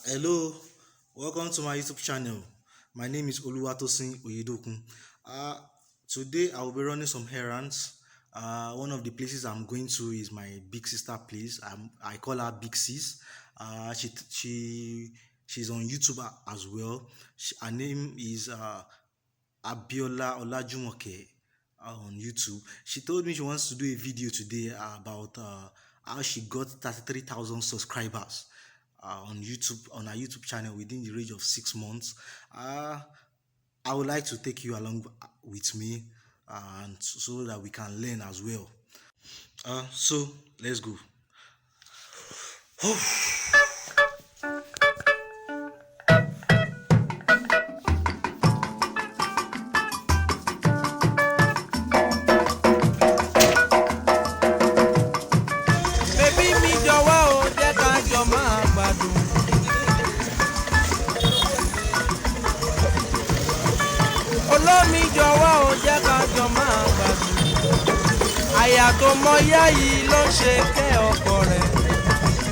Hello, welcome to my YouTube channel. My name is Oluwatosin Oyedokun. Uh, Today I will be running some errands. One of the places I'm going to is my big sister place. I call her Big Sis. She's on YouTube as well. Her name is Abiola Olajumoke on YouTube. She told me she wants to do a video today about how she got 33,000 subscribers on YouTube, on her YouTube channel within the range of 6 months. I would like to take you along with me, and so that we can learn as well. So let's go. Baby mi jọ̀wọ́ o jẹ́ ká jọ máa gbádùn. Olómi jọ̀wọ́ o jẹ́ ká jọ máa gbádùn. Àyà tó mọ yá yìí ló ṣe kẹ́ ọkọ rẹ̀.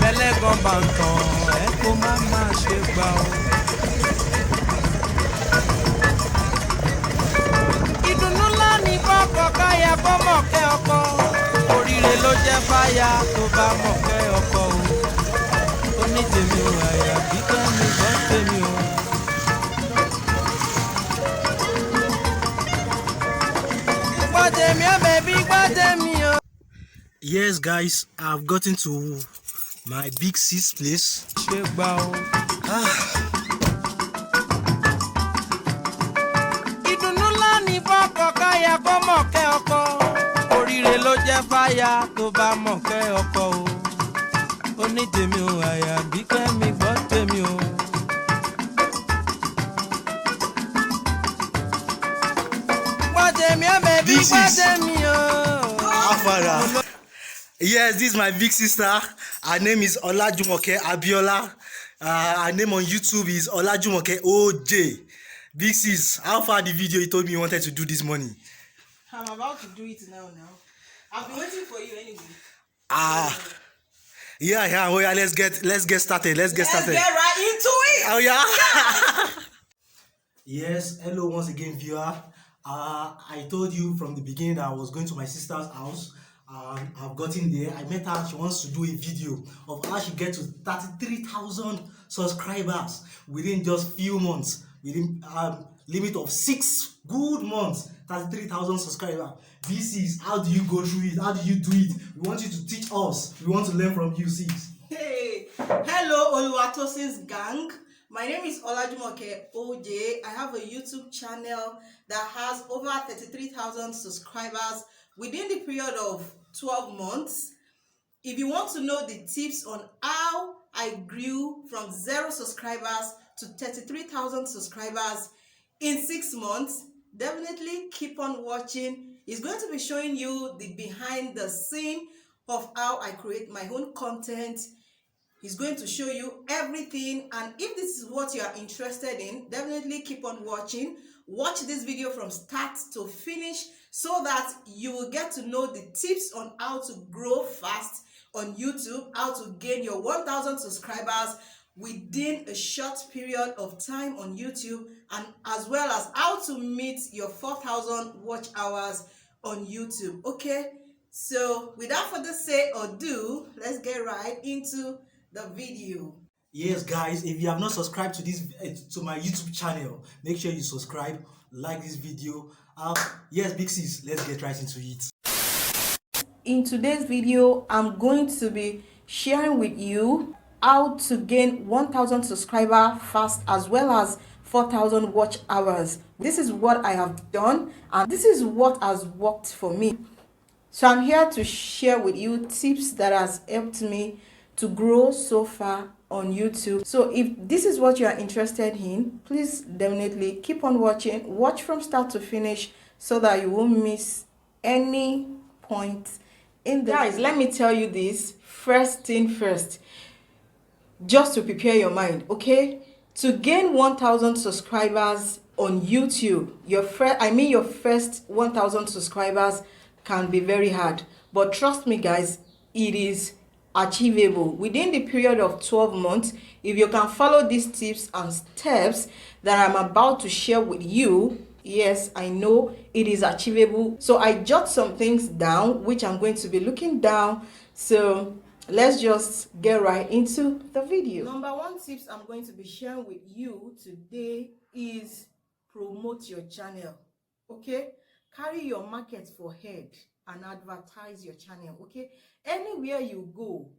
Lẹ́lẹ́gàn bá ń tàn ẹ́ kó má ṣe gbà o. Ìdùnnú ńlá ní kọ́kọ́ káyà kó mọ̀ kẹ́ ọkọ. Oríire ló jẹ́ fáyà tó bá mọ̀ kẹ́ ọkọ o. Ó ní tèmi o àyà bí kẹ́mi gbọ́ tèmi o. Gbọ́ tèmi o bèbí gbọ́ tèmi o. Yes, guys, I've gotten to my Big Sis place. Ṣé gbà o. Ìdùnnú ńlá ní kọ́kọ́ káyà kó mọ̀ kẹ́ ọkọ. Oríire ló jẹ́ fáyà tó bá mọ̀ kẹ́ ọkọ o. Ó ní tèmi o àyà bí kẹ́mi gbọ́ tèmi o. Gbọ́ tèmi o bèbí This gbọ́ is- tèmi o. Afara. Yes, this is my big sister. Her name is Olajumoke Abiola. Her name on YouTube is Olajumoke OJ. Big sis, how far the video you told me you wanted to do this morning? I'm about to do it now. I've been waiting for you anyway. Yeah. Oh yeah, let's get started. Let's get Let's started. get right into it. Oh yeah. Yes, hello once again, viewer. I told you from the beginning that I was going to my sister's house. I've gotten there. I met her. She wants to do a video of how she gets to 33,000 subscribers within just few months. Within limit of 6 good months, 33,000 subscribers. This is how do you go through it? How do you do it? We want you to teach us. We want to learn from you, sis. Hey, hello Oluwatosin's gang. My name is Olajumoke OJ. I have a YouTube channel that has over 33,000 subscribers within the period of 12 months. If you want to know the tips on how I grew from 0 subscribers to 33,000 subscribers in 6 months, definitely keep on watching. It's going to be showing you the behind the scene of how I create my own content. He's going to show you everything, and if this is what you are interested in, definitely keep on watching. Watch this video from start to finish so that you will get to know the tips on how to grow fast on YouTube, how to gain your 1,000 subscribers within a short period of time on YouTube, and as well as how to meet your 4,000 watch hours on YouTube. Okay, so without further say or do, let's get right into the video. Yes, guys, if you have not subscribed to this to my YouTube channel, make sure you subscribe, like this video. Yes, Big Sis, let's get right into it. In today's video, I'm going to be sharing with you how to gain 1,000 subscribers fast, as well as 4,000 watch hours. This is what I have done, and this is what has worked for me. So I'm here to share with you tips that has helped me to grow so far on YouTube. So if this is what you are interested in, please definitely keep on watching. Watch from start to finish so that you won't miss any point in the guys. Let me tell you this first thing first, just to prepare your mind, okay? To gain 1,000 subscribers on YouTube, your first 1,000 subscribers can be very hard, but trust me guys, it is achievable within the period of 12 months. If you can follow these tips and steps that I'm about to share with you, yes, I know it is achievable. So I jot some things down which I'm going to be looking down. So let's just get right into the video. Number one tips I'm going to be sharing with you today is promote your channel. Okay, carry your market for head and advertise your channel. Okay, anywhere you go,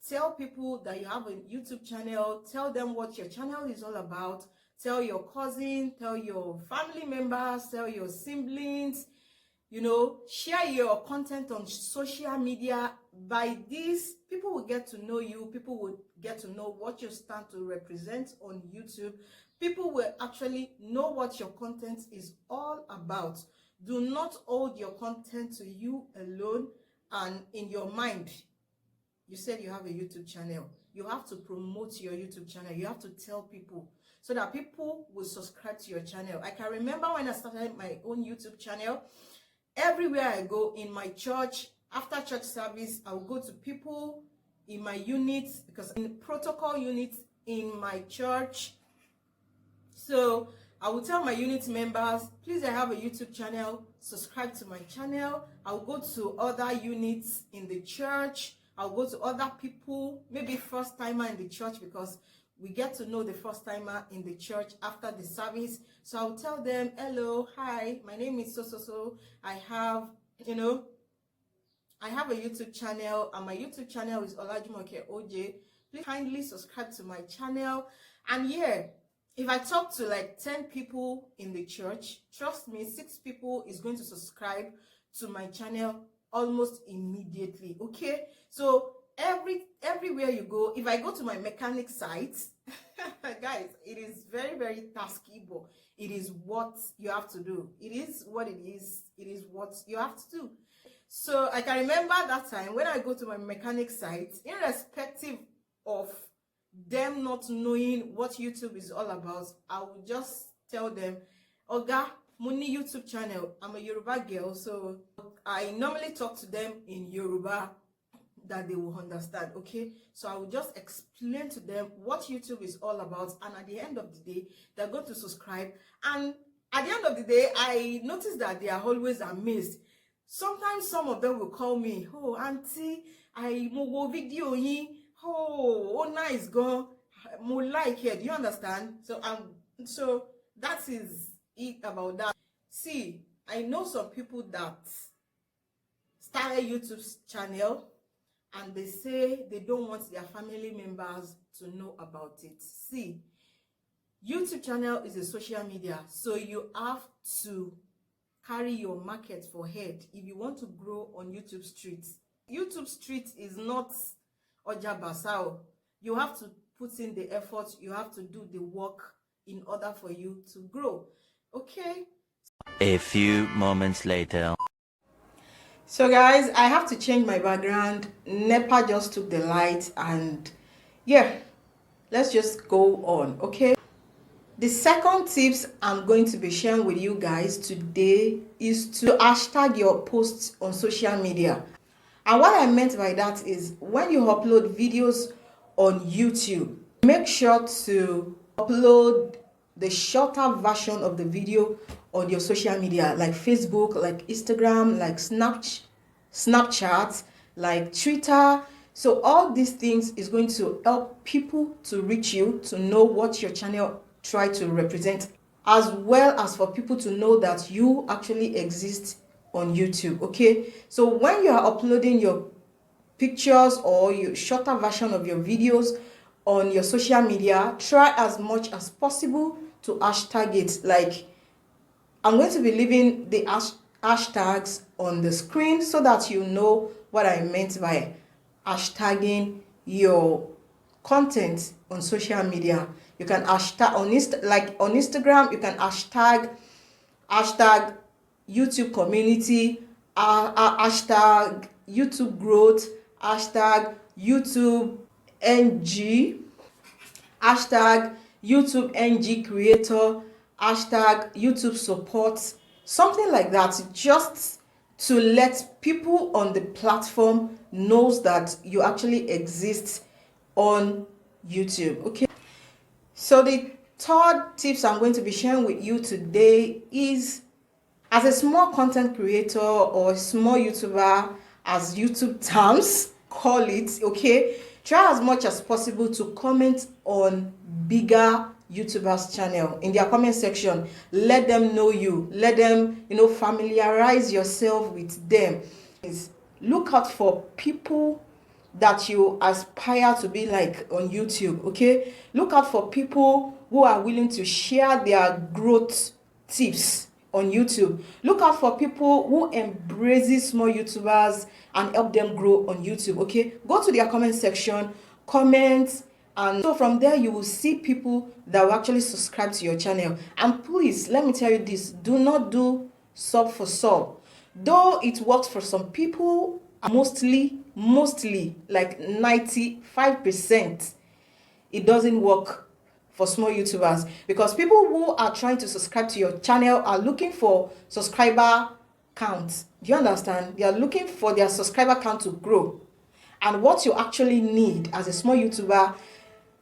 tell people that you have a YouTube channel. Tell them what your channel is all about. Tell your cousin, tell your family members, tell your siblings, you know, share your content on social media. By this, people will get to know you. People will get to know what you stand to represent on YouTube. People will actually know what your content is all about. Do not hold your content to you alone and in your mind. You said you have a YouTube channel. You have to promote your YouTube channel. You have to tell people so that people will subscribe to your channel. I can remember when I started my own YouTube channel, everywhere I go, in my church, after church service, I will go to people in my units, because in protocol units in my church. So I will tell my unit members, please, I have a YouTube channel, subscribe to my channel. I'll go to other units in the church. I'll go to other people, maybe first timer in the church, because we get to know the first timer in the church after the service. So I'll tell them, hello, hi, my name is so. I have, you know, I have a YouTube channel, and my YouTube channel is Olajumoke OJ. Please kindly subscribe to my channel. And yeah, if I talk to like 10 people in the church, trust me, 6 people is going to subscribe to my channel almost immediately. Okay, so everywhere you go, if I go to my mechanic site, guys, it is very, very tasky, but it is what you have to do. It is what it is. It is what you have to do. So I can remember that time when I go to my mechanic site, irrespective of them not knowing what YouTube is all about, I will just tell them, Oga, Muni YouTube channel. I'm a Yoruba girl, so I normally talk to them in Yoruba that they will understand. Okay, so I will just explain to them what YouTube is all about, and at the end of the day, they're going to subscribe. And at the end of the day, I notice that they are always amazed. Sometimes some of them will call me, oh auntie, I mo video yin, oh nice girl, mo like it. Do you understand? So that is it about that. See, I know some people that started YouTube channel and they say they don't want their family members to know about it. See, YouTube channel is a social media, so you have to carry your market for head if you want to grow on YouTube streets. YouTube street is not Oja Basao. You have to put in the effort, you have to do the work in order for you to grow. Okay? A few moments later. So guys, I have to change my background. NEPA just took the light, and yeah, let's just go on. Okay, the second tips I'm going to be sharing with you guys today is to hashtag your posts on social media. And what I meant by that is, when you upload videos on YouTube, make sure to upload the shorter version of the video on your social media, like Facebook, like Instagram, like Snapchat, like Twitter. So all these things is going to help people to reach you, to know what your channel try to represent, as well as for people to know that you actually exist on YouTube. Okay, so when you are uploading your pictures or your shorter version of your videos on your social media, try as much as possible to hashtag it. Like, I'm going to be leaving the hashtags on the screen so that you know what I meant by hashtagging your content on social media. You can hashtag on Instagram, you can hashtag YouTube community, hashtag YouTube growth, hashtag YouTube NG, hashtag YouTube NG creator, hashtag YouTube support, something like that. Just to let people on the platform knows that you actually exist on YouTube. Okay, so the third tips I'm going to be sharing with you today is, as a small content creator or a small YouTuber, as YouTube terms call it, okay, try as much as possible to comment on bigger YouTubers channel in their comment section. Let them know you, let them, familiarize yourself with them. Look out for people that you aspire to be like on YouTube. Okay, look out for people who are willing to share their growth tips on YouTube. Look out for people who embraces small YouTubers and help them grow on YouTube. Okay, go to their comment section, comment, and so from there you will see people that will actually subscribe to your channel. And please, let me tell you this, do not do sub for sub. Though it works for some people, mostly like 95%, it doesn't work for small YouTubers, because people who are trying to subscribe to your channel are looking for subscriber count. Do you understand? They are looking for their subscriber count to grow. And what you actually need as a small YouTuber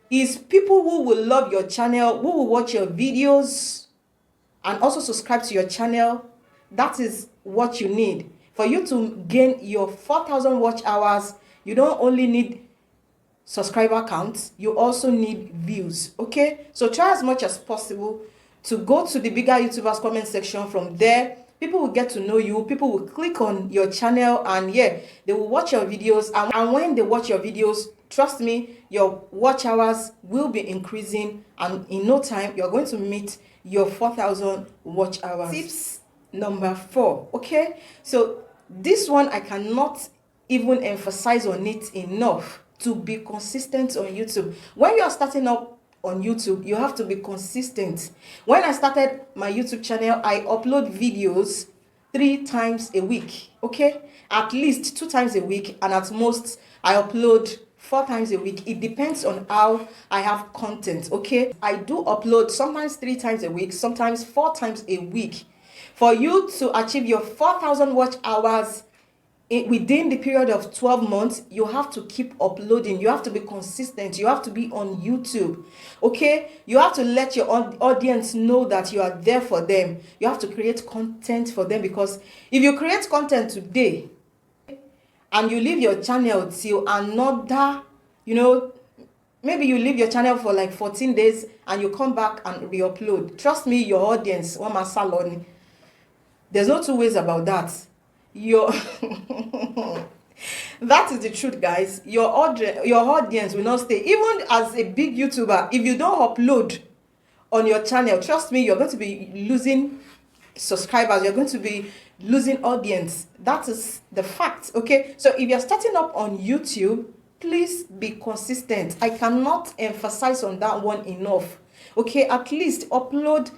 is people who will love your channel, who will watch your videos and also subscribe to your channel. That is what you need. For you to gain your 4,000 watch hours, you don't only need subscriber counts, you also need views. Okay, so try as much as possible to go to the bigger YouTubers comment section. From there, people will get to know you, people will click on your channel, and yeah, they will watch your videos. And when they watch your videos, trust me, your watch hours will be increasing, and in no time you're going to meet your 4,000 watch hours. Tips number 4. Okay, so this one I cannot even emphasize on it enough: to be consistent on YouTube. When you are starting up on YouTube, you have to be consistent. When I started my YouTube channel, I upload videos 3 times a week. Okay, at least 2 times a week, and at most I upload 4 times a week. It depends on how I have content. Okay, I do upload sometimes 3 times a week, sometimes 4 times a week. For you to achieve your 4,000 watch hours within the period of 12 months, you have to keep uploading. You have to be consistent. You have to be on YouTube. Okay, you have to let your audience know that you are there for them. You have to create content for them, because if you create content today and you leave your channel till another, maybe you leave your channel for like 14 days and you come back and re-upload, trust me, your audience, there's no two ways about that. That is the truth, guys. Your audience will not stay. Even as a big YouTuber, if you don't upload on your channel, trust me, you're going to be losing subscribers, you're going to be losing audience. That is the fact. Okay, so if you're starting up on YouTube, please be consistent. I cannot emphasize on that one enough. Okay, at least upload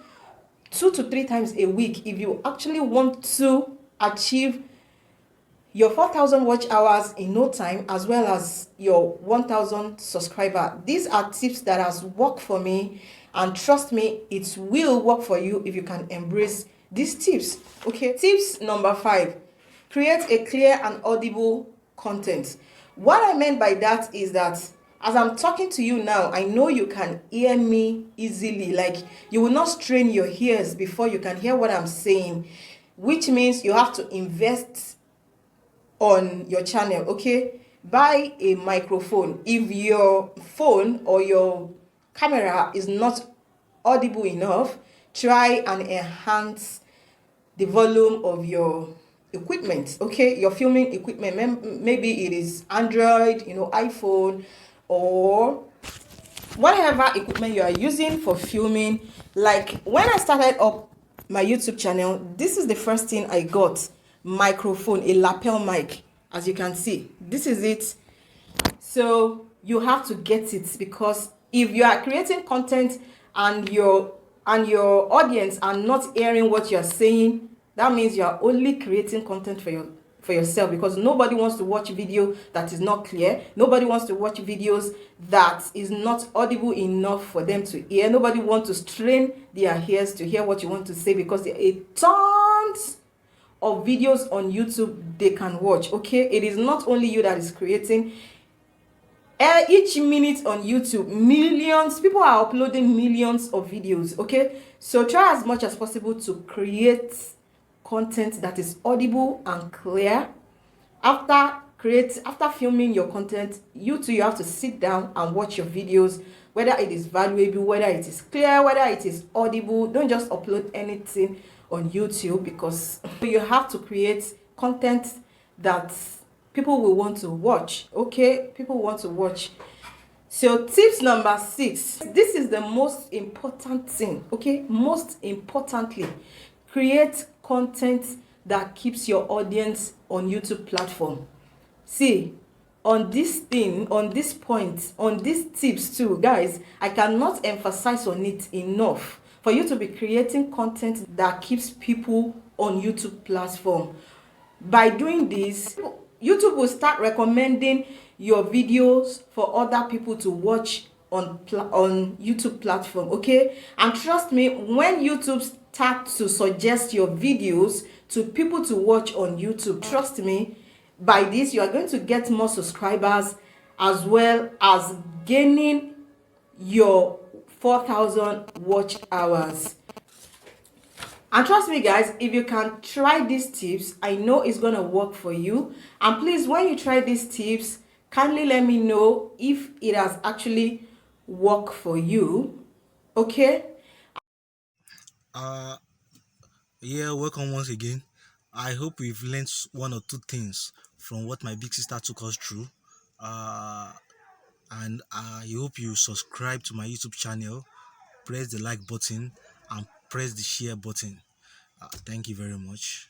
2 to 3 times a week if you actually want to achieve your 4,000 watch hours in no time, as well as your 1,000 subscriber. These are tips that has worked for me, and trust me, it will work for you if you can embrace these tips. Okay, tips number 5: create a clear and audible content. What I meant by that is that as I'm talking to you now, I know you can hear me easily. Like, you will not strain your ears before you can hear what I'm saying, which means you have to invest on your channel. Okay, buy a microphone. If your phone or your camera is not audible enough, try and enhance the volume of your equipment. Okay, your filming equipment, maybe it is Android, iPhone, or whatever equipment you are using for filming. Like, when I started up my YouTube channel, this is the first thing I got: microphone, a lapel mic. As you can see, this is it. So you have to get it, because if you are creating content and your audience are not hearing what you're saying, that means you are only creating content for yourself, because nobody wants to watch video that is not clear. Nobody wants to watch videos that is not audible enough for them to hear. Nobody wants to strain their ears to hear what you want to say, because there are tons of videos on YouTube they can watch. Okay, it is not only you that is creating. Each minute on YouTube, millions people are uploading millions of videos. Okay, so try as much as possible to create content that is audible and clear. After filming your content, you have to sit down and watch your videos, whether it is valuable, whether it is clear, whether it is audible. Don't just upload anything on YouTube, because you have to create content that people will want to watch. Okay, people want to watch. So tips number 6, this is the most important thing. Okay, most importantly, create content that keeps your audience on YouTube platform. See, on this thing, on this point, on these tips too, guys, I cannot emphasize on it enough for you to be creating content that keeps people on YouTube platform. By doing this, YouTube will start recommending your videos for other people to watch on YouTube platform. Okay, and trust me, when YouTube start to suggest your videos to people to watch on YouTube, trust me, by this you are going to get more subscribers, as well as gaining your 4,000 watch hours. And trust me guys, if you can try these tips, I know it's gonna work for you. And please, when you try these tips, kindly let me know if it has actually worked for you. Okay, Yeah, welcome once again. I hope we've learned one or two things from what my big sister took us through. And I hope you subscribe to my YouTube channel, press the like button, and press the share button. Thank you very much.